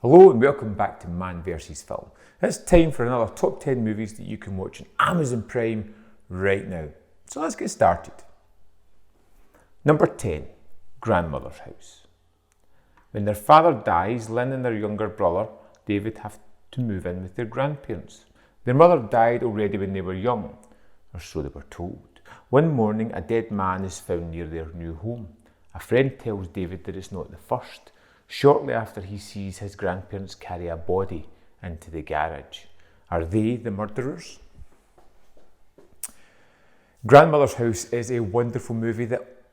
Hello and welcome back to Man vs. Film. It's time for another top 10 movies that you can watch on Amazon Prime right now. So let's get started. Number 10, Grandmother's House. When their father dies, Lynn and their younger brother, David, have to move in with their grandparents. Their mother died already when they were young, or so they were told. One morning, a dead man is found near their new home. A friend tells David that it's not the first. Shortly after, he sees his grandparents carry a body into the garage. Are they the murderers? Grandmother's House is a wonderful movie that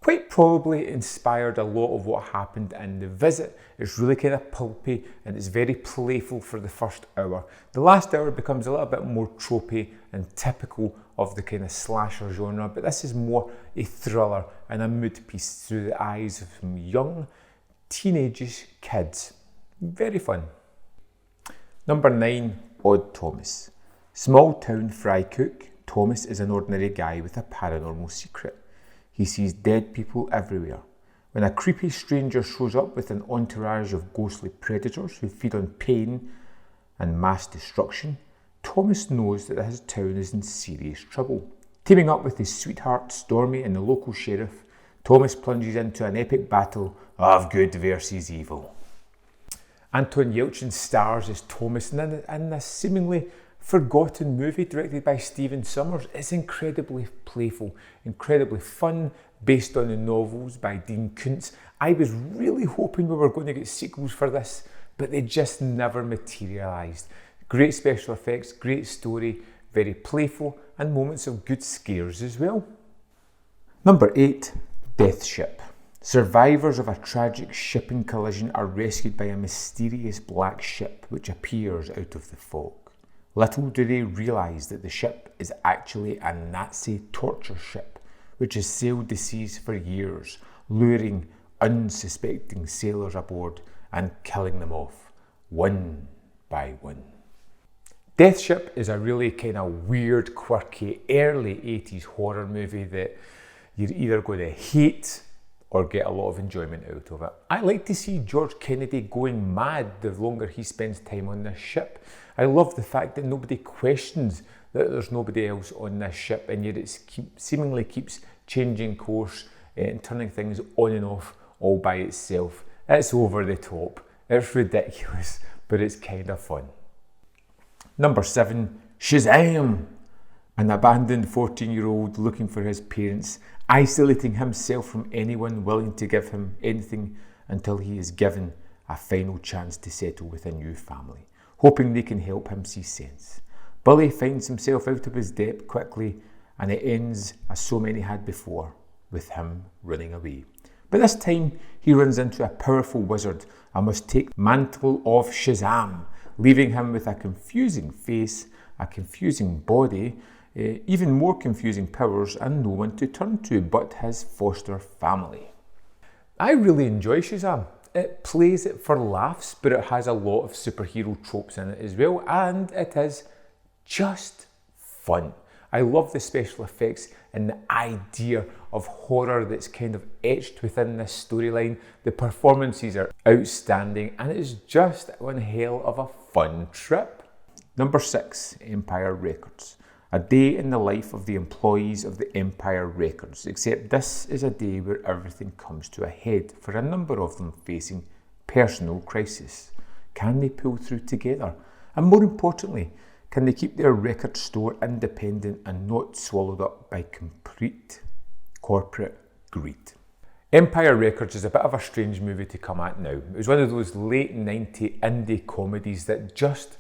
quite probably inspired a lot of what happened in The Visit. It's really kind of pulpy and it's very playful for the first hour. The last hour becomes a little bit more tropey and typical of the kind of slasher genre, but this is more a thriller and a mood piece through the eyes of some young, teenage kids. Very fun. Number 9, Odd Thomas. Small town fry cook, Thomas is an ordinary guy with a paranormal secret. He sees dead people everywhere. When a creepy stranger shows up with an entourage of ghostly predators who feed on pain and mass destruction, Thomas knows that his town is in serious trouble. Teaming up with his sweetheart Stormy and the local sheriff, Thomas plunges into an epic battle of good versus evil. Anton Yelchin stars as Thomas in this seemingly forgotten movie directed by Stephen Sommers. It's incredibly playful, incredibly fun, based on the novels by Dean Koontz. I was really hoping we were going to get sequels for this, but they just never materialised. Great special effects, great story, very playful, and moments of good scares as well. Number 8, Death Ship. Survivors of a tragic shipping collision are rescued by a mysterious black ship which appears out of the fog. Little do they realise that the ship is actually a Nazi torture ship which has sailed the seas for years, luring unsuspecting sailors aboard and killing them off, one by one. Death Ship is a really kind of weird, quirky, early 80s horror movie that you're either going to hate or get a lot of enjoyment out of it. I like to see George Kennedy going mad the longer he spends time on this ship. I love the fact that nobody questions that there's nobody else on this ship, and yet it seemingly keeps changing course and turning things on and off all by itself. It's over the top, it's ridiculous, but it's kind of fun. Number 7, Shazam. An abandoned 14-year-old looking for his parents, isolating himself from anyone willing to give him anything until he is given a final chance to settle with a new family, hoping they can help him see sense. Billy finds himself out of his depth quickly, and it ends as so many had before, with him running away. But this time he runs into a powerful wizard and must take the mantle of Shazam, leaving him with a confusing face, a confusing body, even more confusing powers, and no one to turn to but his foster family. I really enjoy Shazam. It plays it for laughs, but it has a lot of superhero tropes in it as well, and it is just fun. I love the special effects and the idea of horror that's kind of etched within this storyline. The performances are outstanding, and it's just one hell of a fun trip. Number 6, Empire Records. A day in the life of the employees of the Empire Records, except this is a day where everything comes to a head for a number of them facing personal crisis. Can they pull through together? And more importantly, can they keep their record store independent and not swallowed up by complete corporate greed? Empire Records is a bit of a strange movie to come at now. It was one of those late 90s indie comedies that just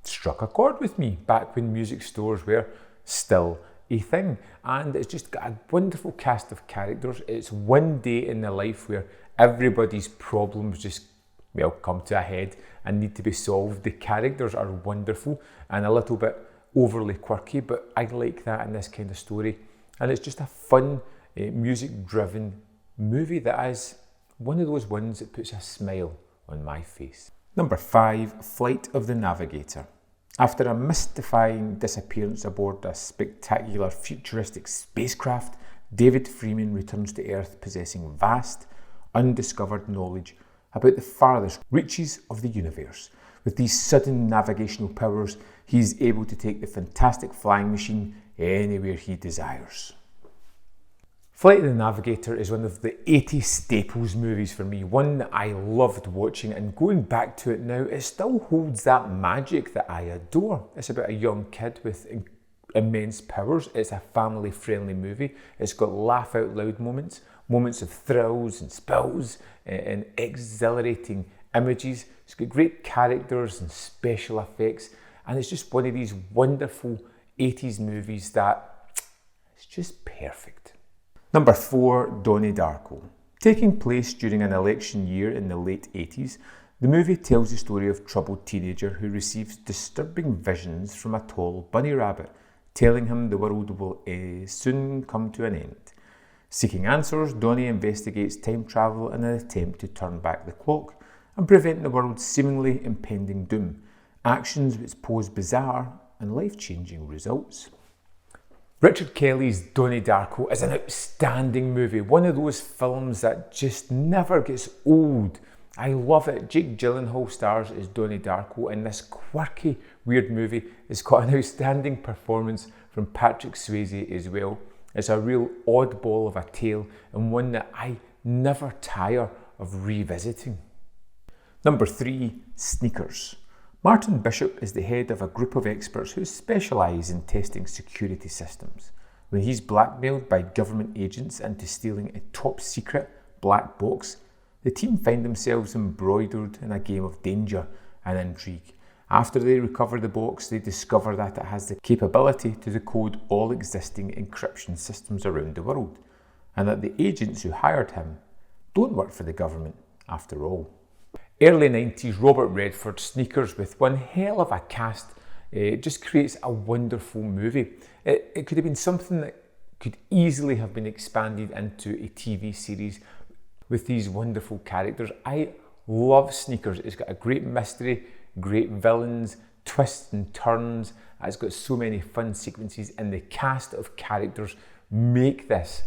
struck a chord with me back when music stores were still a thing. And it's just got a wonderful cast of characters. It's one day in the life where everybody's problems just, well, come to a head and need to be solved. The characters are wonderful and a little bit overly quirky, but I like that in this kind of story. And it's just a fun, music-driven movie that is one of those ones that puts a smile on my face. Number 5, Flight of the Navigator. After a mystifying disappearance aboard a spectacular futuristic spacecraft, David Freeman returns to Earth possessing vast, undiscovered knowledge about the farthest reaches of the universe. With these sudden navigational powers, he's able to take the fantastic flying machine anywhere he desires. Flight of the Navigator is one of the 80s staples movies for me, one that I loved watching, and going back to it now, it still holds that magic that I adore. It's about a young kid with immense powers. It's a family-friendly movie. It's got laugh-out-loud moments, moments of thrills and spills, and exhilarating images. It's got great characters and special effects, and it's just one of these wonderful 80s movies that is just perfect. Number 4, Donnie Darko. Taking place during an election year in the late 80s, the movie tells the story of a troubled teenager who receives disturbing visions from a tall bunny rabbit, telling him the world will soon come to an end. Seeking answers, Donnie investigates time travel in an attempt to turn back the clock and prevent the world's seemingly impending doom, actions which pose bizarre and life-changing results. Richard Kelly's Donnie Darko is an outstanding movie, one of those films that just never gets old. I love it. Jake Gyllenhaal stars as Donnie Darko, and this quirky, weird movie has got an outstanding performance from Patrick Swayze as well. It's a real oddball of a tale, and one that I never tire of revisiting. Number 3, Sneakers. Martin Bishop is the head of a group of experts who specialise in testing security systems. When he's blackmailed by government agents into stealing a top secret black box, the team find themselves embroidered in a game of danger and intrigue. After they recover the box, they discover that it has the capability to decode all existing encryption systems around the world, and that the agents who hired him don't work for the government after all. Early 90s Robert Redford Sneakers, with one hell of a cast, just creates a wonderful movie. It could have been something that could easily have been expanded into a TV series with these wonderful characters. I love Sneakers. It's got a great mystery, great villains, twists and turns. It's got so many fun sequences, and the cast of characters make this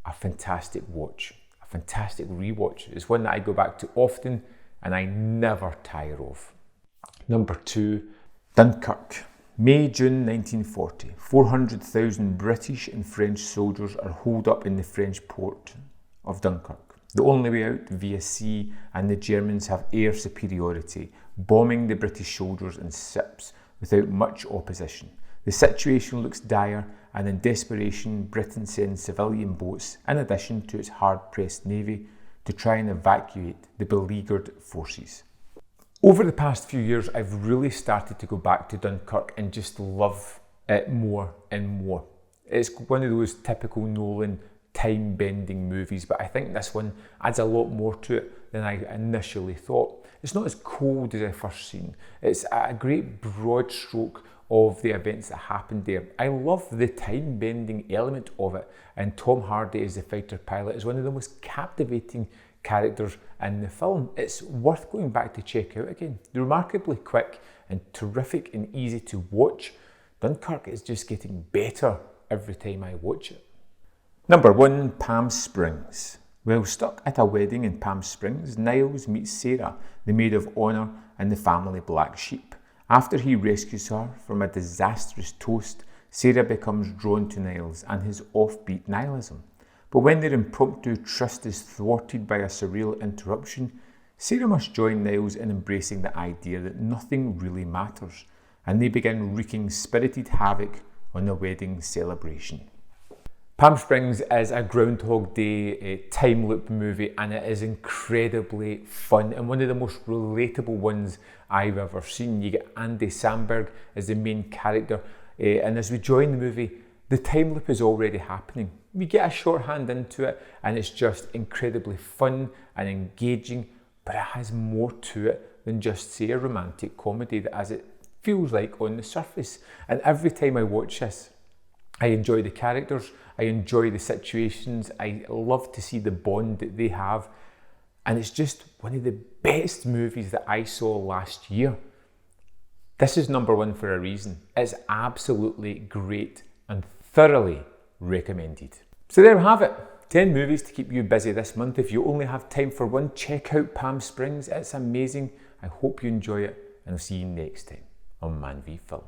a fantastic watch, a fantastic rewatch. It's one that I go back to often and I never tire of. Number 2, Dunkirk. May-June 1940, 400,000 British and French soldiers are holed up in the French port of Dunkirk. The only way out via sea, and the Germans have air superiority, bombing the British soldiers and ships without much opposition. The situation looks dire, and in desperation, Britain sends civilian boats in addition to its hard-pressed navy to try and evacuate the beleaguered forces. Over the past few years, I've really started to go back to Dunkirk and just love it more and more. It's one of those typical Nolan time-bending movies, but I think this one adds a lot more to it than I initially thought. It's not as cold as I first seen. It's a great broad stroke of the events that happened there. I love the time-bending element of it, and Tom Hardy as the fighter pilot is one of the most captivating characters in the film. It's worth going back to check out again. Remarkably quick and terrific and easy to watch. Dunkirk is just getting better every time I watch it. Number 1, Palm Springs. While stuck at a wedding in Palm Springs, Niles meets Sarah, the maid of honour and the family black sheep. After he rescues her from a disastrous toast, Sarah becomes drawn to Niles and his offbeat nihilism. But when their impromptu trust is thwarted by a surreal interruption, Sarah must join Niles in embracing the idea that nothing really matters, and they begin wreaking spirited havoc on the wedding celebration. Palm Springs is a Groundhog Day time loop movie, and it is incredibly fun and one of the most relatable ones I've ever seen. You get Andy Samberg as the main character, and as we join the movie, the time loop is already happening. We get a shorthand into it, and it's just incredibly fun and engaging, but it has more to it than just, say, a romantic comedy, as it feels like on the surface. And every time I watch this, I enjoy the characters, I enjoy the situations, I love to see the bond that they have, and it's just one of the best movies that I saw last year. This is number 1 for a reason. It's absolutely great and thoroughly recommended. So there we have it. 10 movies to keep you busy this month. If you only have time for one, check out Palm Springs. It's amazing. I hope you enjoy it, and I'll see you next time on Man v Film.